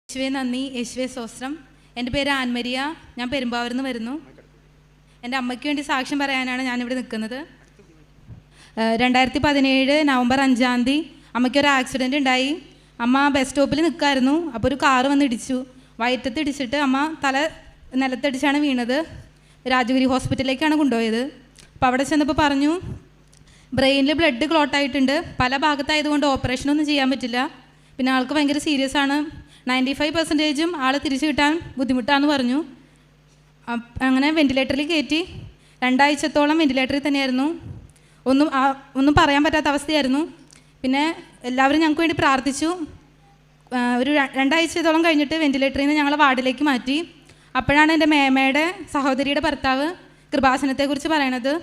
യേശുവേ നന്ദി, യേശുവേ സ്തോത്രം. എൻ്റെ പേര് ആൻമരിയ. ഞാൻ പെരുമ്പാവൂരിൽ നിന്ന് വരുന്നു. എൻ്റെ അമ്മയ്ക്ക് വേണ്ടി സാക്ഷ്യം പറയാനാണ് ഞാനിവിടെ നിൽക്കുന്നത്. 2017 നവംബർ 5-ാം തീയതി അമ്മയ്ക്കൊരു ആക്സിഡൻറ്റ് ഉണ്ടായി. അമ്മ ബസ് സ്റ്റോപ്പിൽ നിൽക്കായിരുന്നു. അപ്പോൾ ഒരു കാറ് വന്ന് ഇടിച്ചു. വയറ്റത്ത് ഇടിച്ചിട്ട് അമ്മ തല നിലത്തടിച്ചാണ് വീണത്. രാജഗിരി ഹോസ്പിറ്റലിലേക്കാണ് കൊണ്ടുപോയത്. അപ്പോൾ അവിടെ ചെന്നപ്പോൾ പറഞ്ഞു ബ്രെയിനിൽ ബ്ലഡ് ക്ലോട്ടായിട്ടുണ്ട്, പല ഭാഗത്തായതുകൊണ്ട് ഓപ്പറേഷനൊന്നും ചെയ്യാൻ പറ്റില്ല, പിന്നെ ആൾക്ക് ഭയങ്കര സീരിയസ് ആണ്, 95% ആളെ തിരിച്ചു കിട്ടാൻ ബുദ്ധിമുട്ടാണെന്ന് പറഞ്ഞു. അങ്ങനെ വെൻറ്റിലേറ്ററിൽ കയറ്റി 2 ആഴ്ചത്തോളം വെൻറ്റിലേറ്ററിൽ തന്നെയായിരുന്നു. ഒന്നും പറയാൻ പറ്റാത്ത അവസ്ഥയായിരുന്നു. പിന്നെ എല്ലാവരും ഞങ്ങൾക്ക് വേണ്ടി പ്രാർത്ഥിച്ചു. ഒരു 2 ആഴ്ചത്തോളം കഴിഞ്ഞിട്ട് വെൻറ്റിലേറ്ററിൽ നിന്ന് ഞങ്ങളെ വാർഡിലേക്ക് മാറ്റി. അപ്പോഴാണ് എൻ്റെ മേമയുടെ സഹോദരിയുടെ ഭർത്താവ് കൃപാസനത്തെക്കുറിച്ച് പറയണത്.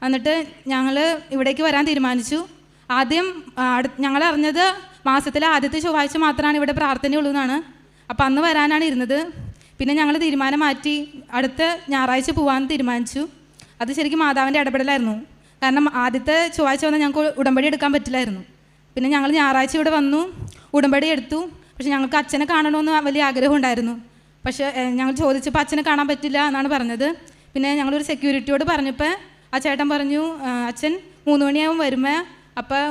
എന്നിട്ട് ഞങ്ങൾ ഇവിടേക്ക് വരാൻ തീരുമാനിച്ചു. ആദ്യം ഞങ്ങൾ അറിഞ്ഞത് മാസത്തിലെ ആദ്യത്തെ ചൊവ്വാഴ്ച മാത്രമാണ് ഇവിടെ പ്രാർത്ഥനയുള്ളൂ എന്നാണ്. അപ്പോൾ അന്ന് വരാനാണ് ഇരുന്നത്. പിന്നെ ഞങ്ങൾ തീരുമാനം മാറ്റി അടുത്ത ഞായറാഴ്ച പോകാൻ തീരുമാനിച്ചു. അത് ശരിക്കും മാതാവിൻ്റെ ഇടപെടലായിരുന്നു. കാരണം ആദ്യത്തെ ചൊവ്വാഴ്ച വന്നാൽ ഞങ്ങൾക്ക് ഉടമ്പടി എടുക്കാൻ പറ്റില്ലായിരുന്നു. പിന്നെ ഞങ്ങൾ ഞായറാഴ്ച ഇവിടെ വന്നു, ഉടമ്പടി എടുത്തു. പക്ഷെ ഞങ്ങൾക്ക് അച്ഛനെ കാണണമെന്ന് വലിയ ആഗ്രഹം ഉണ്ടായിരുന്നു. പക്ഷേ ഞങ്ങൾ ചോദിച്ചപ്പോൾ അച്ഛനെ കാണാൻ പറ്റില്ല എന്നാണ് പറഞ്ഞത്. പിന്നെ ഞങ്ങളൊരു സെക്യൂരിറ്റിയോട് പറഞ്ഞപ്പോൾ ആ ചേട്ടൻ പറഞ്ഞു അച്ഛൻ 3 മണിയാവും വരുമ്പോൾ, അപ്പോൾ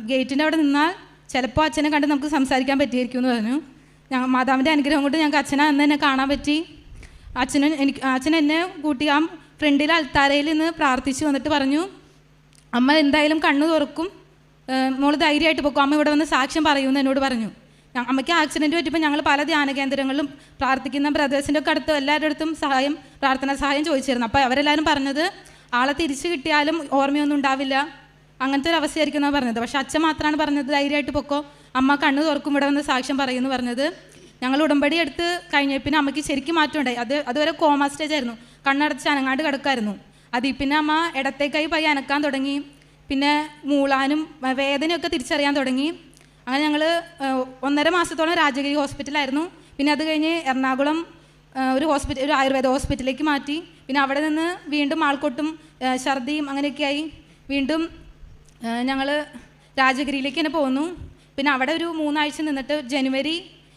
ഗേറ്റിൻ്റെ അവിടെ നിന്നാൽ ചിലപ്പോൾ അച്ഛനെ കണ്ട് നമുക്ക് സംസാരിക്കാൻ പറ്റിയിരിക്കും എന്ന് പറഞ്ഞു. മാതാവിൻ്റെ അനുഗ്രഹം കൊണ്ട് ഞങ്ങൾക്ക് അച്ഛനെ അന്ന് തന്നെ കാണാൻ പറ്റി. അച്ഛൻ എന്നെ കൂട്ടി ആ ഫ്രണ്ടിലെ അൽത്താരയിൽ നിന്ന് പ്രാർത്ഥിച്ചു. വന്നിട്ട് പറഞ്ഞു അമ്മ എന്തായാലും കണ്ണു തുറക്കും, മോള് ധൈര്യമായിട്ട് പോകും, അമ്മ ഇവിടെ വന്ന് സാക്ഷ്യം പറയുമെന്ന് എന്നോട് പറഞ്ഞു. അമ്മയ്ക്ക് ആക്സിഡൻറ്റ് പറ്റിയപ്പോൾ ഞങ്ങൾ പല ധ്യാന കേന്ദ്രങ്ങളിലും പ്രാർത്ഥിക്കുന്ന ബ്രദേഴ്സിൻ്റെ ഒക്കെ അടുത്ത് എല്ലാവരുടെ അടുത്തും പ്രാർത്ഥനാ സഹായം ചോദിച്ചിരുന്നു. അപ്പോൾ അവരെല്ലാവരും പറഞ്ഞത് ആളെ തിരിച്ചു കിട്ടിയാലും ഓർമ്മയൊന്നും ഉണ്ടാവില്ല, അങ്ങനത്തെ ഒരു അവസ്ഥയായിരിക്കും എന്നാണ് പറഞ്ഞത്. പക്ഷെ അച്ഛൻ മാത്രമാണ് പറഞ്ഞത് ധൈര്യമായിട്ട് പൊക്കോ, അമ്മ കണ്ണ് തുറക്കും, ഇവിടെ വന്ന് സാക്ഷ്യം പറയുമെന്ന് പറഞ്ഞത്. ഞങ്ങൾ ഉടമ്പടി എടുത്ത് കഴിഞ്ഞ പിന്നെ അമ്മയ്ക്ക് ശരിക്കും മാറ്റം ഉണ്ടായി. അതുവരെ കോമ സ്റ്റേജ് ആയിരുന്നു, കണ്ണടച്ച് അനങ്ങാണ്ട് കിടക്കായിരുന്നു. അതിൽ പിന്നെ അമ്മ ഇടത്തേക്കായി പയ്യെ അനക്കാൻ തുടങ്ങി. പിന്നെ മൂളാനും വേദനയൊക്കെ തിരിച്ചറിയാൻ തുടങ്ങി. അങ്ങനെ ഞങ്ങൾ 1.5 മാസത്തോളം രാജഗിരി ഹോസ്പിറ്റലായിരുന്നു. പിന്നെ അത് കഴിഞ്ഞ് എറണാകുളം ഒരു ആയുർവേദ ഹോസ്പിറ്റലിലേക്ക് മാറ്റി. പിന്നെ അവിടെ നിന്ന് വീണ്ടും ആൾക്കൊട്ടും ഛർദിയും അങ്ങനെയൊക്കെയായി. വീണ്ടും ഞങ്ങൾ രാജഗിരിയിലേക്ക് തന്നെ പോന്നു. പിന്നെ അവിടെ ഒരു 3 ആഴ്ച നിന്നിട്ട് ജനുവരി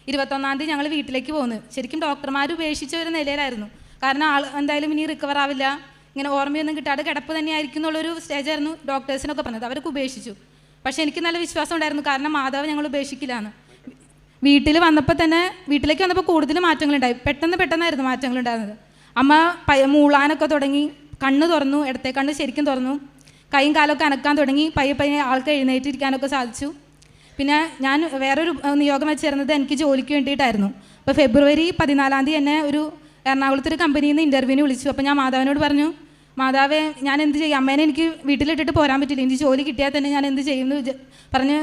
21-ാം തീയതി ഞങ്ങൾ വീട്ടിലേക്ക് പോന്നു. ശരിക്കും ഡോക്ടർമാർ ഉപേക്ഷിച്ച ഒരു നിലയിലായിരുന്നു. കാരണം ആൾ എന്തായാലും ഇനി റിക്കവർ ആവില്ല, ഇങ്ങനെ ഓർമ്മയൊന്നും കിട്ടാതെ കിടപ്പ് തന്നെയായിരിക്കും എന്നുള്ളൊരു സ്റ്റേജായിരുന്നു ഡോക്ടേഴ്സിനൊക്കെ പറഞ്ഞത്. അവർക്ക് ഉപേക്ഷിച്ചു. പക്ഷേ എനിക്ക് നല്ല വിശ്വാസം ഉണ്ടായിരുന്നു, കാരണം മാതാവ് ഞങ്ങൾ ഉപേക്ഷിക്കില്ലാന്ന്. വീട്ടിലേക്ക് വന്നപ്പോൾ കൂടുതൽ മാറ്റങ്ങളുണ്ടായി. പെട്ടെന്നായിരുന്നു മാറ്റങ്ങളുണ്ടായിരുന്നത്. അമ്മ മൂളാനൊക്കെ തുടങ്ങി, കണ്ണ് തുറന്നു, ഇടത്തെ കണ്ണ് ശരിക്കും തുറന്നു, കൈയും കാലമൊക്കെ അനക്കാൻ തുടങ്ങി. പയ്യെ ആൾക്ക് എഴുന്നേറ്റിരിക്കാനൊക്കെ സാധിച്ചു. പിന്നെ ഞാൻ വേറൊരു നിയോഗം വെച്ചിരുന്നത് എനിക്ക് ജോലിക്ക് വേണ്ടിയിട്ടായിരുന്നു. അപ്പോൾ ഫെബ്രുവരി 14-ാം തീയതി എന്നെ ഒരു എറണാകുളത്തൊരു കമ്പനിയിൽ നിന്ന് ഇൻ്റർവ്യൂവിന് വിളിച്ചു. അപ്പോൾ ഞാൻ മാതാവിനോട് പറഞ്ഞു, മാതാവേ ഞാൻ എന്ത് ചെയ്യും, അമ്മേനെ എനിക്ക് വീട്ടിലിട്ടിട്ട് പോരാൻ പറ്റില്ല, എനിക്ക് ജോലി കിട്ടിയാൽ തന്നെ ഞാൻ എന്ത് ചെയ്യുമെന്ന് പറഞ്ഞ്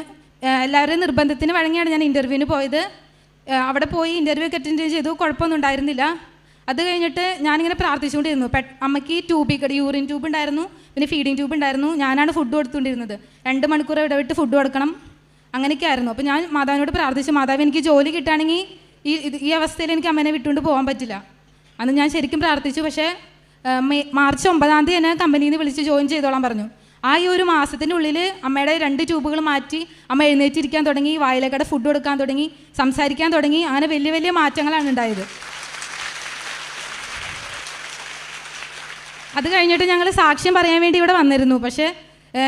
എല്ലാവരുടെയും നിർബന്ധത്തിന് വഴങ്ങിയാണ് ഞാൻ ഇൻ്റർവ്യൂവിന് പോയത്. അവിടെ പോയി ഇൻ്റർവ്യൂ ഒക്കെ അറ്റൻഡ് ചെയ്തു, കുഴപ്പമൊന്നും ഉണ്ടായിരുന്നില്ല. അത് കഴിഞ്ഞിട്ട് ഞാനിങ്ങനെ പ്രാർത്ഥിച്ചുകൊണ്ടിരുന്നു. അമ്മയ്ക്ക് യൂറിൻ ട്യൂബ് ഉണ്ടായിരുന്നു, പിന്നെ ഫീഡിങ് ട്യൂബ് ഉണ്ടായിരുന്നു. ഞാനാണ് ഫുഡ് കൊടുത്തുകൊണ്ടിരുന്നത്. 2 മണിക്കൂർ ഇടവിട്ട് ഫുഡ് കൊടുക്കണം, അങ്ങനെയൊക്കെ ആയിരുന്നു. അപ്പോൾ ഞാൻ മാതാവിനോട് പ്രാർത്ഥിച്ചു, മാതാവ് എനിക്ക് ജോലി കിട്ടുകയാണെങ്കിൽ ഈ അവസ്ഥയിൽ എനിക്ക് അമ്മേനെ വിട്ടുകൊണ്ട് പോകാൻ പറ്റില്ല. അന്ന് ഞാൻ ശരിക്കും പ്രാർത്ഥിച്ചു. പക്ഷേ മാർച്ച് 9-ാം തീയതി എന്നെ കമ്പനിയിൽ നിന്ന് വിളിച്ച് ജോയിൻ ചെയ്തോളാൻ പറഞ്ഞു. ആ ഈ ഒരു മാസത്തിൻ്റെ ഉള്ളിൽ അമ്മയുടെ 2 ട്യൂബുകൾ മാറ്റി, അമ്മ എഴുന്നേറ്റിരിക്കാൻ തുടങ്ങി, വായിലേക്കടെ ഫുഡ് കൊടുക്കാൻ തുടങ്ങി, സംസാരിക്കാൻ തുടങ്ങി. അങ്ങനെ വലിയ മാറ്റങ്ങളാണ് ഉണ്ടായത്. അത് കഴിഞ്ഞിട്ട് ഞങ്ങൾ സാക്ഷ്യം പറയാൻ വേണ്ടി ഇവിടെ വന്നിരുന്നു. പക്ഷേ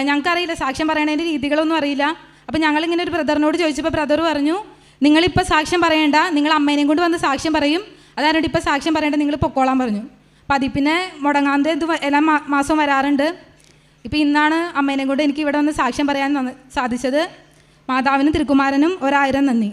ഞങ്ങൾക്കറിയില്ല, സാക്ഷ്യം പറയണതിൻ്റെ രീതികളൊന്നും അറിയില്ല. അപ്പോൾ ഞങ്ങളിങ്ങനെ ഒരു ബ്രദറിനോട് ചോദിച്ചപ്പോൾ ബ്രദർ പറഞ്ഞു, നിങ്ങളിപ്പോൾ സാക്ഷ്യം പറയേണ്ട, നിങ്ങൾ അമ്മേനെയും കൊണ്ട് വന്ന് സാക്ഷ്യം പറയും, അതായത് ഇപ്പോൾ സാക്ഷ്യം പറയേണ്ട, നിങ്ങൾ പൊക്കോളാൻ പറഞ്ഞു. അപ്പോൾ അതിൽ പിന്നെ മുടങ്ങാതെ എല്ലാ മാസവും വരാറുണ്ട്. ഇപ്പോൾ ഇന്നാണ് അമ്മേനെയും കൊണ്ട് എനിക്ക് ഇവിടെ വന്ന് സാക്ഷ്യം പറയാൻ സാധിച്ചത്. മാതാവിനും തിരുക്കുമാരനും 1000 നന്ദി.